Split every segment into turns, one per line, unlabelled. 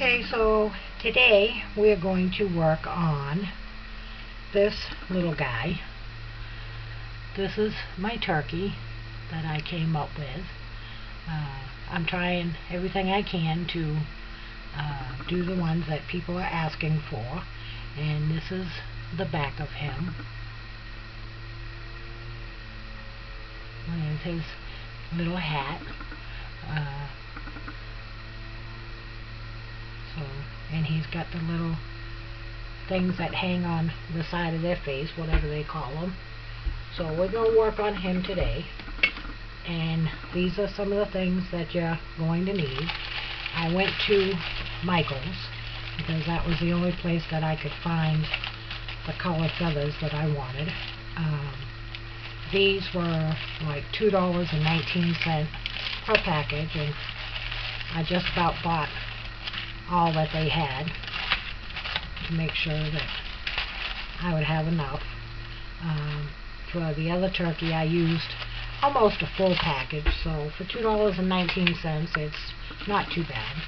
Okay, so today we're going to work on this little guy. This is my turkey that I came up with. I'm trying everything I can to do the ones that people are asking for, and this is the back of him. There's his little hat. And he's got the little things that hang on the side of their face, whatever they call them. So we're going to work on him today, and these are some of the things that you're going to need. I went to Michael's because that was the only place that I could find the color feathers that I wanted. These were like $2.19 per package, and I just about bought all that they had to make sure that I would have enough. For the other turkey I used almost a full package, so for $2.19 it's not too bad.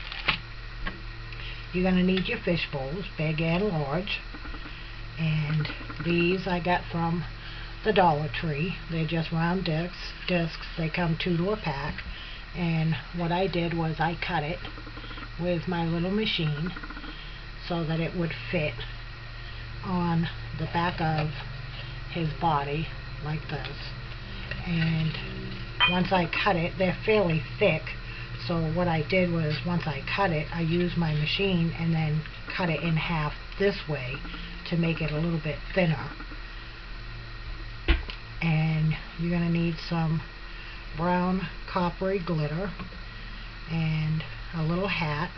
You're going to need your fish bowls, big and large, and these I got from the Dollar Tree. They're just round discs. They come 2 to a pack, and what I did was I cut it with my little machine so that it would fit on the back of his body like this. And once I cut it, they're fairly thick, so what I did was once I cut it, I used my machine and then cut it in half this way to make it a little bit thinner. And you're going to need some brown coppery glitter and a little hat.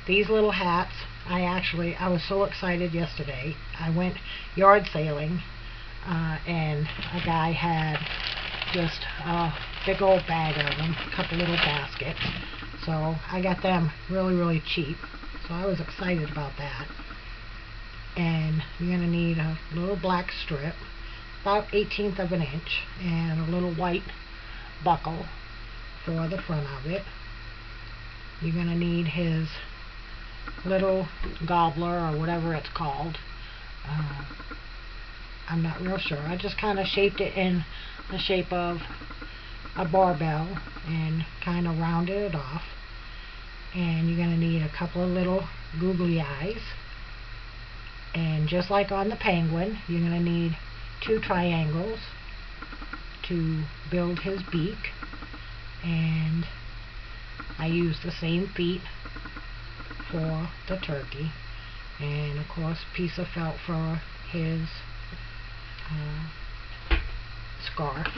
These little hats, I was so excited yesterday. I went yard sailing and a guy had just a big old bag of them, a couple little baskets. So I got them really cheap. So I was excited about that. And you're going to need a little black strip, about 1/18 of an inch, and a little white buckle for the front of it. You're going to need his little gobbler or whatever it's called. I'm not real sure. I just kind of shaped it in the shape of a barbell and kind of rounded it off. And you're going to need a couple of little googly eyes. And just like on the penguin, you're going to need 2 triangles to build his beak. And I used the same feet for the turkey, and of course a piece of felt for his scarf.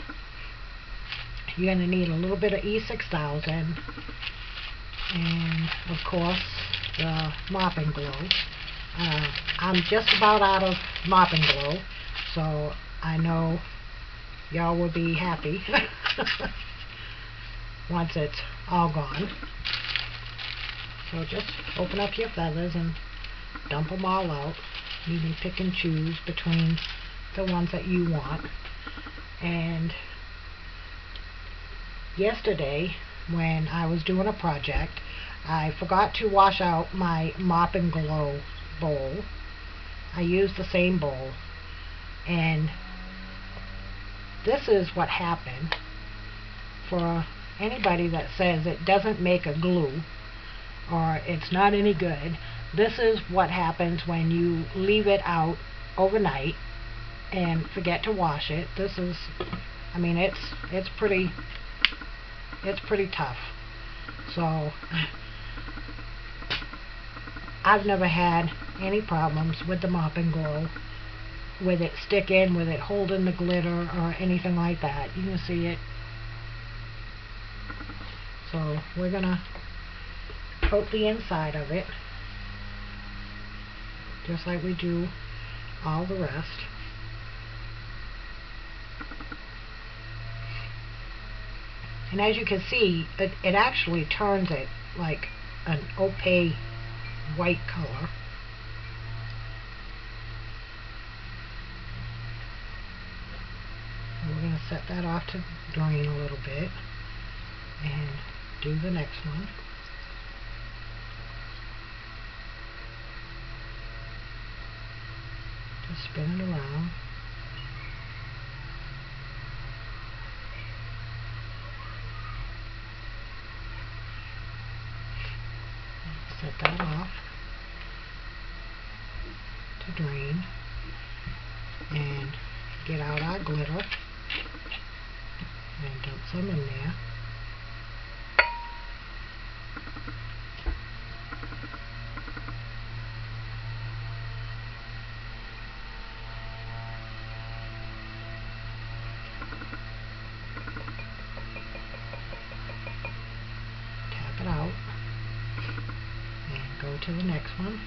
You're going to need a little bit of E6000 and of course the mopping glow. I'm just about out of mopping glow, so I know y'all will be happy once it's all gone. So just open up your feathers and dump them all out. You can pick and choose between the ones that you want. And yesterday when I was doing a project, I forgot to wash out my Mop and Glow bowl. I used the same bowl, and this is what happened. For anybody that says it doesn't make a glue or it's not any good, this is what happens when you leave it out overnight and forget to wash it. This is, I mean, it's pretty tough. So I've never had any problems with the Mop and Glow, with it sticking, with it holding the glitter or anything like that. You can see it. So we're gonna coat the inside of it just like we do all the rest. And as you can see, it actually turns it like an opaque white color. And we're going to set that off to drain a little bit and do the next one. spin it around. Set that off to drain and get out our glitter and dump some in there. Tap it out and go to the next one.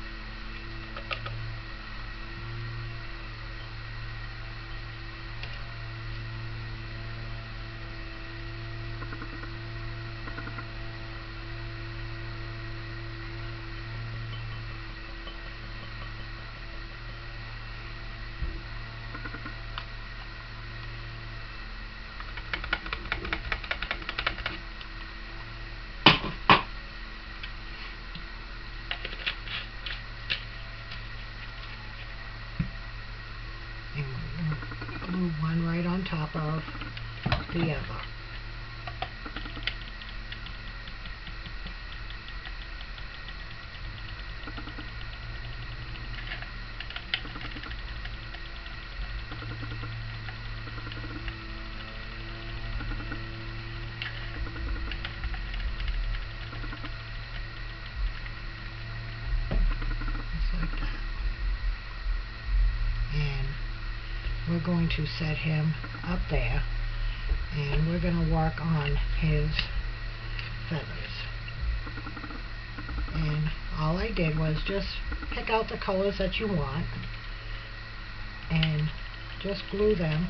Glue one right on top of the other. Just like that. And we're going to set him up there, and we're going to work on his feathers. And all I did was just pick out the colors that you want and just glue them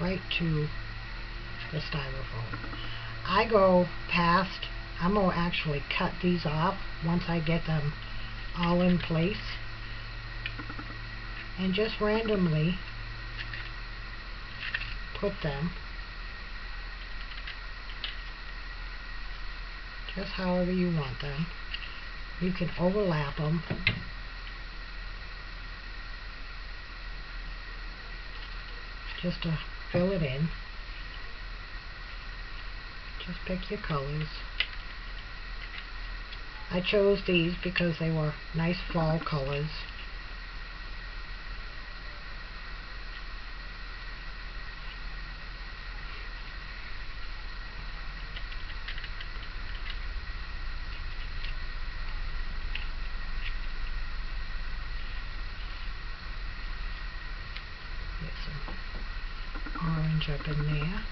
right to the styrofoam. I go past, I'm going to actually cut these off once I get them all in place, and just randomly put them just however you want them. You can overlap them just to fill it in. Just pick your colors. I chose these because they were nice fall colors. Get some orange up in there.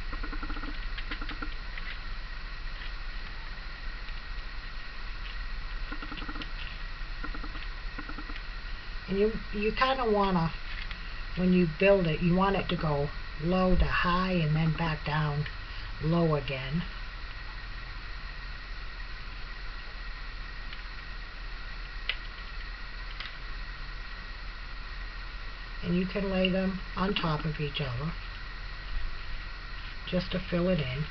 And you kind of want to, when you build it, you want it to go low to high and then back down low again. And you can lay them on top of each other just to fill it in.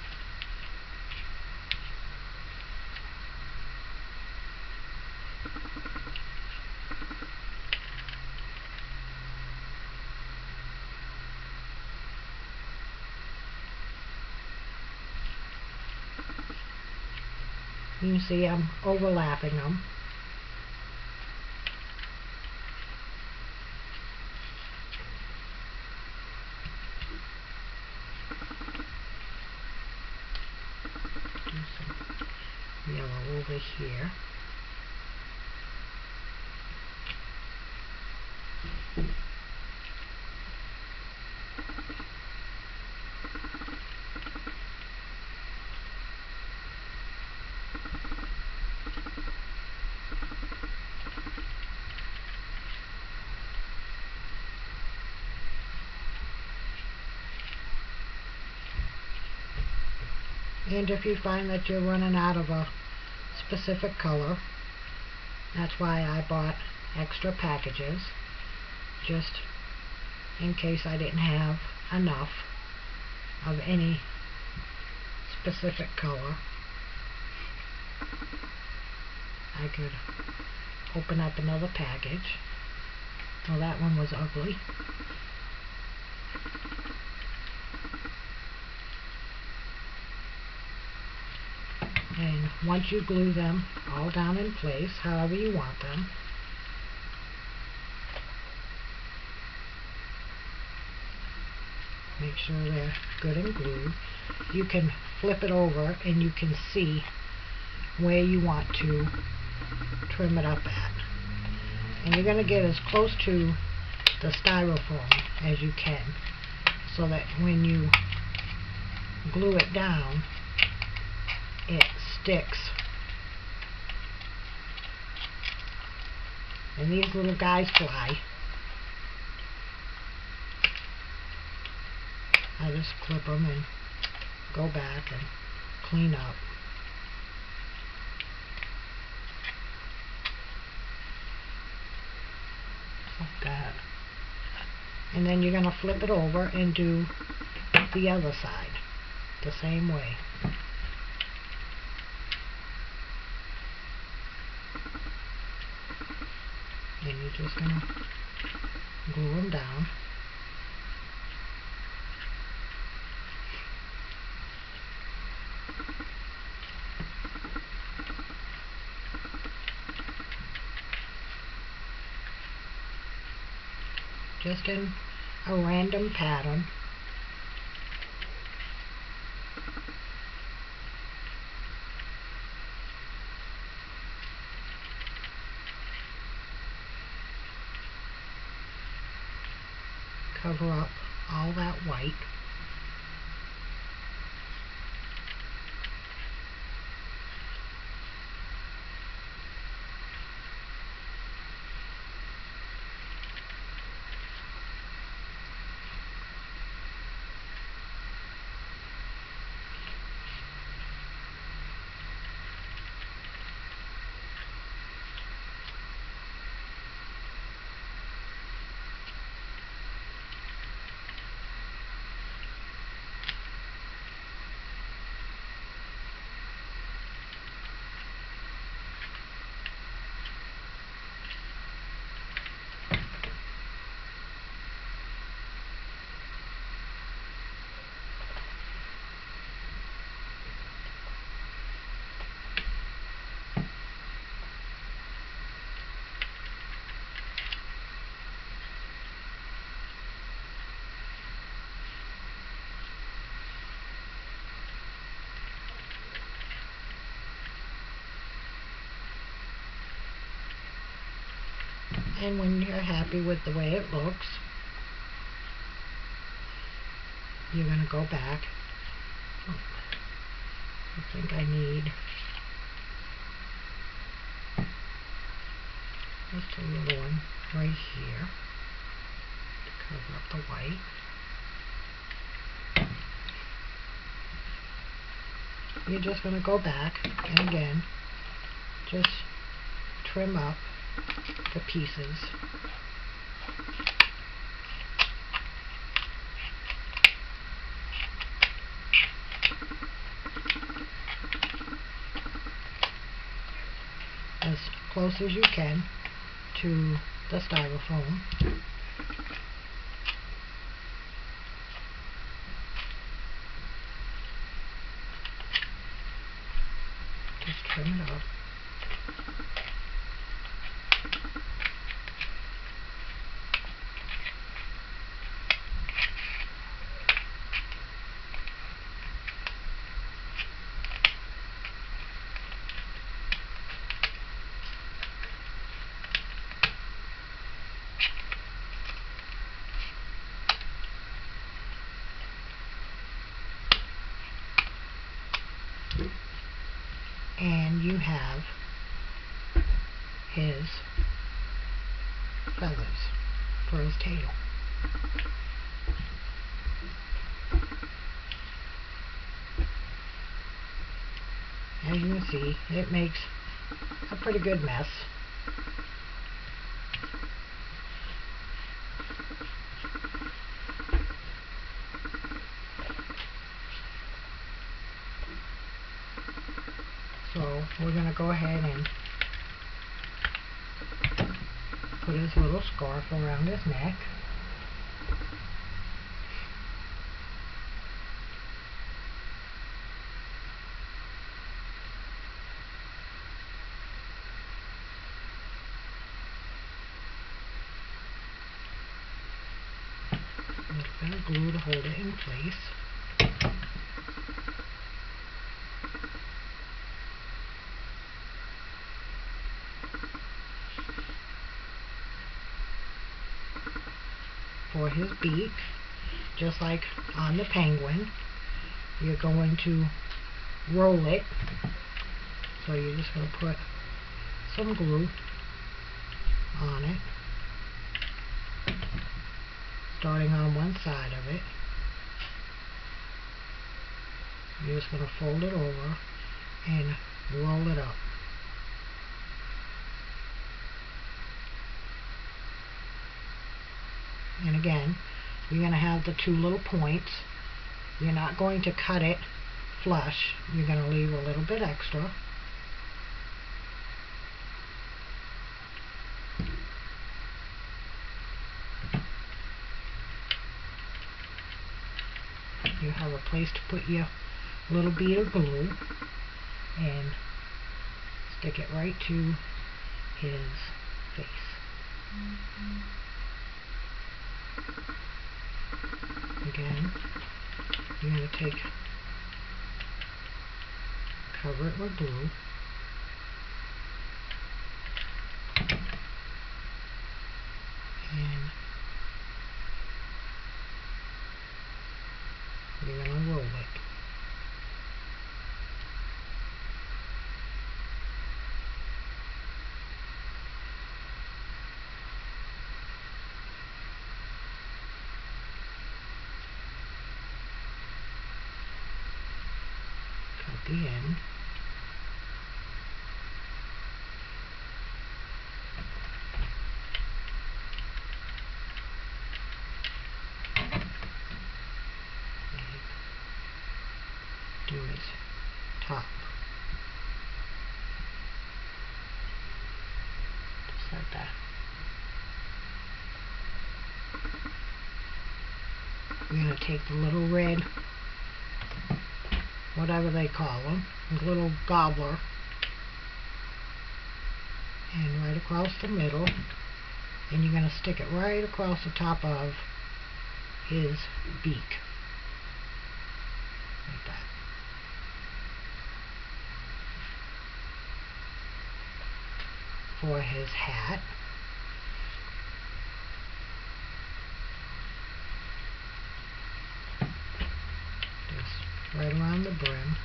You can see I'm overlapping them. Do some yellow over here. And if you find that you're running out of a specific color, that's why I bought extra packages, just in case I didn't have enough of any specific color. I could open up another package Well, that one was ugly. And once you glue them all down in place, however you want them, make sure they're good and glued. You can flip it over and you can see where you want to trim it up at. And you're going to get as close to the styrofoam as you can, so that when you glue it down, it sticks. And these little guys fly. I just clip them and go back and clean up. Like that. And then you're going to flip it over and do the other side the same way. And you're just going to glue them down. Just in a random pattern. Cover up all that white. And when you're happy with the way it looks, you're going to go back. Oh, I think I need just a little one right here to cover up the white. You're just going to go back and again just trim up the pieces. As close as you can to the styrofoam. Just trim it up. And you have his feathers for his tail. As you can see, it makes a pretty good mess. So we're going to go ahead and put his little scarf around his neck. A little bit of glue to hold it in place. For his beak, just like on the penguin, you're going to roll it. So you're just going to put some glue on it, starting on one side of it. You're just going to fold it over and roll it up. And again, you're going to have the two little points. You're not going to cut it flush. You're going to leave a little bit extra. You have a place to put your little bead of glue and stick it right to his face. Again, you're going to cover it with glue. And you're going to roll it. Cut the end. Do his top. Just like that. We're going to take the little red, whatever they call them, the little gobbler, and right across the middle, and you're going to stick it right across the top of his beak. Like that. For his hat, just right around the brim.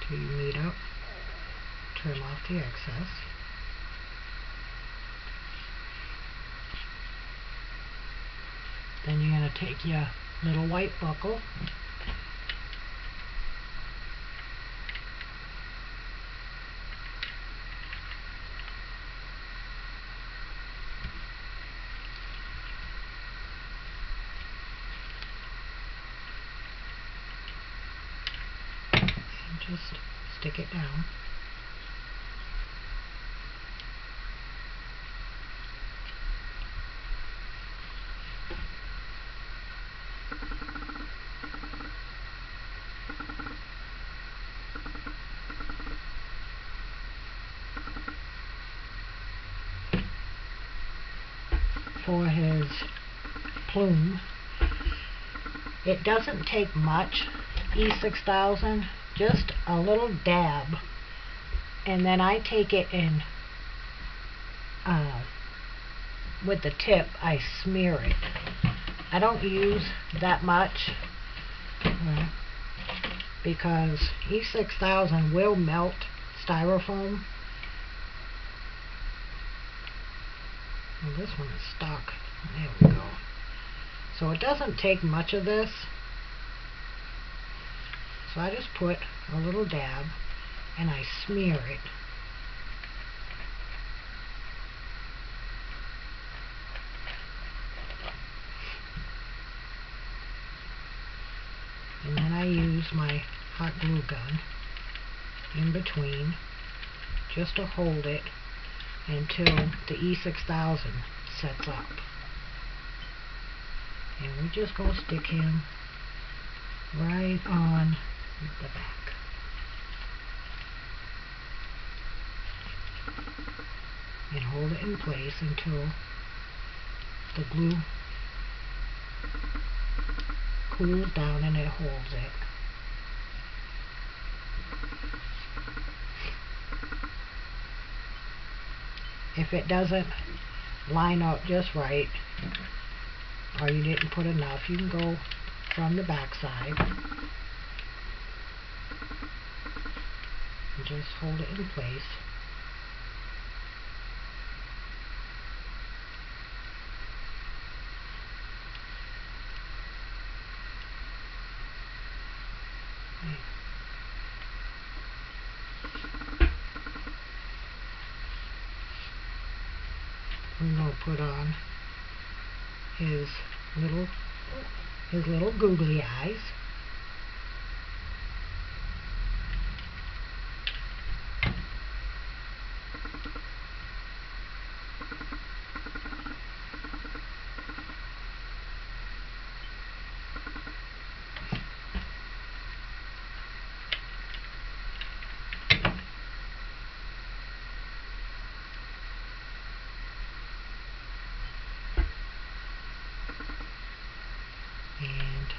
Till you meet up, trim off the excess. Then you're going to take your little white buckle, and just stick it down. For his plume, it doesn't take much, E6000, just a little dab, and then I take it and with the tip I smear it. I don't use that much because E6000 will melt styrofoam. Well, this one is stuck. There we go. So it doesn't take much of this. So I just put a little dab and I smear it. And then I use my hot glue gun in between just to hold it until the E6000 sets up. And we're just going to stick him right on the back. And hold it in place until the glue cools down and it holds it. If it doesn't line up just right, or you didn't put enough, you can go from the back side and just hold it in place. We're going to put on his little googly eyes. And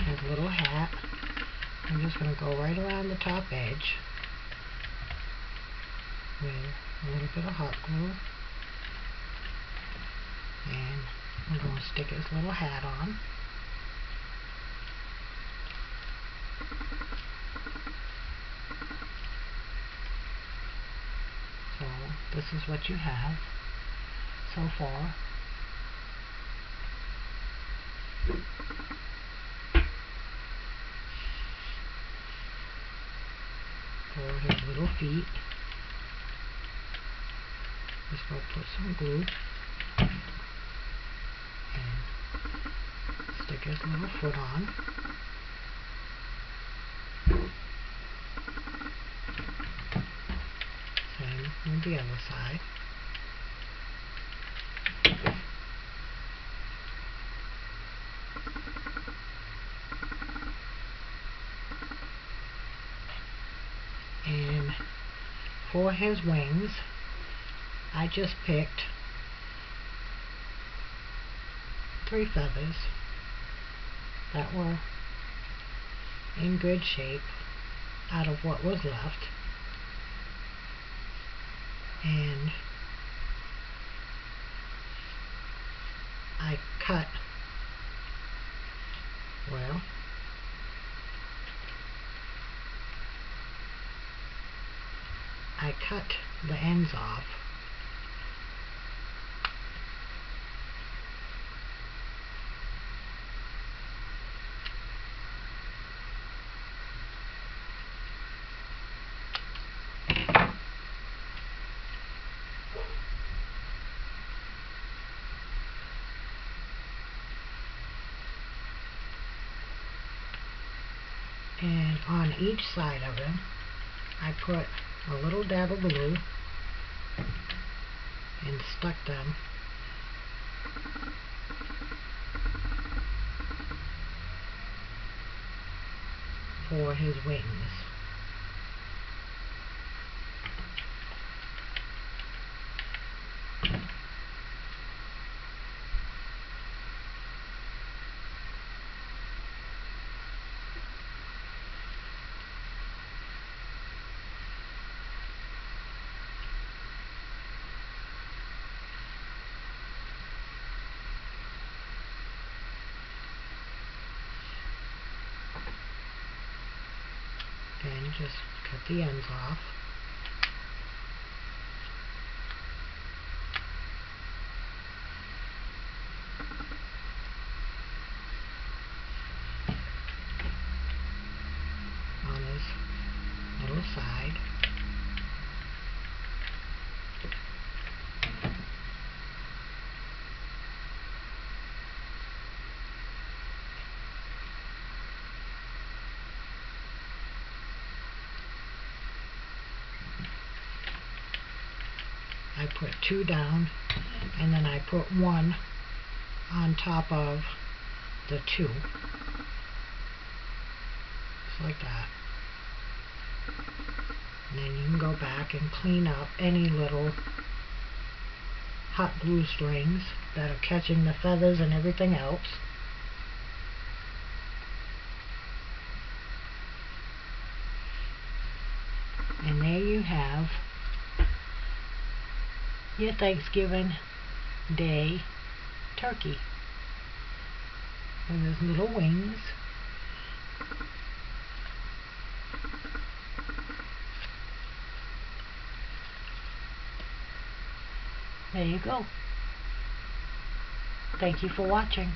his little hat. I'm just going to go right around the top edge with a little bit of hot glue. And we're going to stick his little hat on. So this is what you have so far. For his little feet, just going to put some glue and stick his little foot on. Same with the other side. And for his wings, I just picked 3 feathers that were in good shape out of what was left, and I cut, well, I cut the ends off. And on each side of him, I put a little dab of glue and stuck them for his wings. And just cut the ends off. side. I put 2 down, and then I put 1 on top of the 2. Just like that. And then you can go back and clean up any little hot glue strings that are catching the feathers and everything else. And there you have your Thanksgiving Day turkey with his little wings. There you go. Thank you for watching.